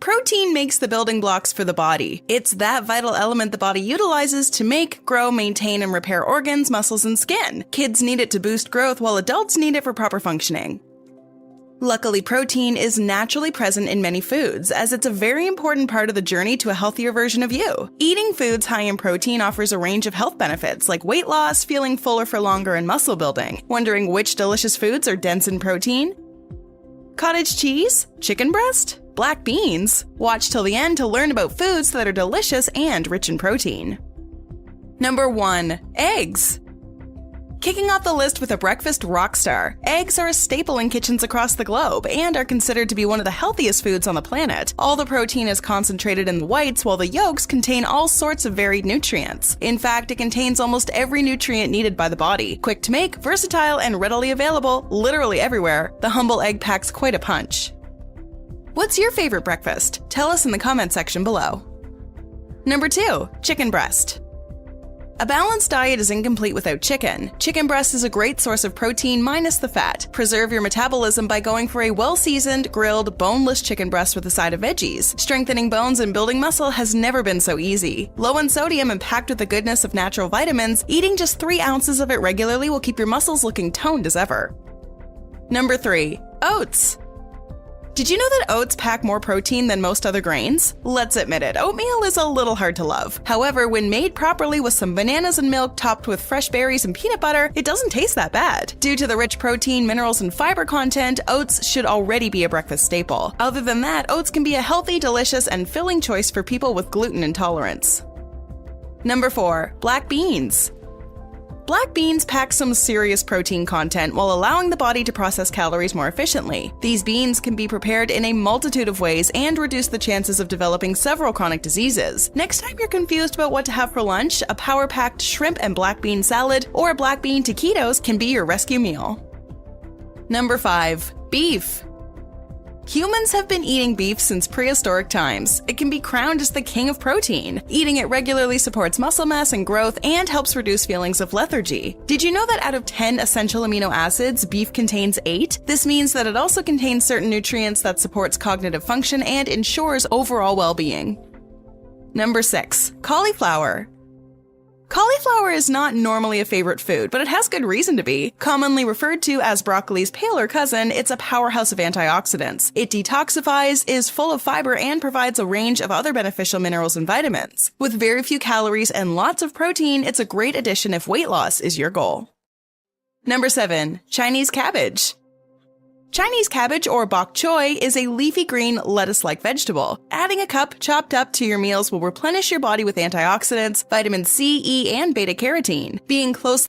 Protein makes the building blocks for the body. It's that vital element the body utilizes to make, grow, maintain, and repair organs, muscles, and skin. Kids need it to boost growth, while adults need it for proper functioning. Luckily, protein is naturally present in many foods, as it's a very important part of the journey to a healthier version of you. Eating foods high in protein offers a range of health benefits, like weight loss, feeling fuller for longer, and muscle building. Wondering which delicious foods are dense in protein? Cottage cheese? Chicken breast? Black beans? Watch till the end to learn about foods that are delicious and rich in protein. Number 1. Eggs. Kicking off the list with a breakfast rock star, eggs are a staple in kitchens across the globe and are considered to be one of the healthiest foods on the planet. All the protein is concentrated in the whites, while the yolks contain all sorts of varied nutrients. In fact, it contains almost every nutrient needed by the body. Quick to make, versatile, and readily available literally everywhere, the humble egg packs quite a punch. What's your favorite breakfast? Tell us in the comment section below. Number 2. Chicken breast. A balanced diet is incomplete without chicken. Chicken breast is a great source of protein minus the fat. Preserve your metabolism by going for a well-seasoned, grilled, boneless chicken breast with a side of veggies. Strengthening bones and building muscle has never been so easy. Low in sodium and packed with the goodness of natural vitamins, eating just 3 ounces of it regularly will keep your muscles looking toned as ever. Number 3. Oats. Did you know that oats pack more protein than most other grains? Let's admit it, oatmeal is a little hard to love. However, when made properly with some bananas and milk topped with fresh berries and peanut butter, it doesn't taste that bad. Due to the rich protein, minerals, and fiber content, oats should already be a breakfast staple. Other than that, oats can be a healthy, delicious, and filling choice for people with gluten intolerance. Number 4. Black beans. Black beans pack some serious protein content while allowing the body to process calories more efficiently. These beans can be prepared in a multitude of ways and reduce the chances of developing several chronic diseases. Next time you're confused about what to have for lunch, a power-packed shrimp and black bean salad or a black bean taquitos can be your rescue meal. Number 5. Beef. Humans have been eating beef since prehistoric times. It can be crowned as the king of protein. Eating it regularly supports muscle mass and growth and helps reduce feelings of lethargy. Did you know that out of 10 essential amino acids, beef contains 8? This means that it also contains certain nutrients that supports cognitive function and ensures overall well-being. Number 6. Cauliflower. Cauliflower is not normally a favorite food, but it has good reason to be. Commonly referred to as broccoli's paler cousin, it's a powerhouse of antioxidants. It detoxifies, is full of fiber, and provides a range of other beneficial minerals and vitamins. With very few calories and lots of protein, it's a great addition if weight loss is your goal. Number 7. Chinese cabbage. Chinese cabbage, or bok choy, is a leafy green lettuce-like vegetable. Adding a cup chopped up to your meals will replenish your body with antioxidants, vitamin C, E, and beta-carotene. Being close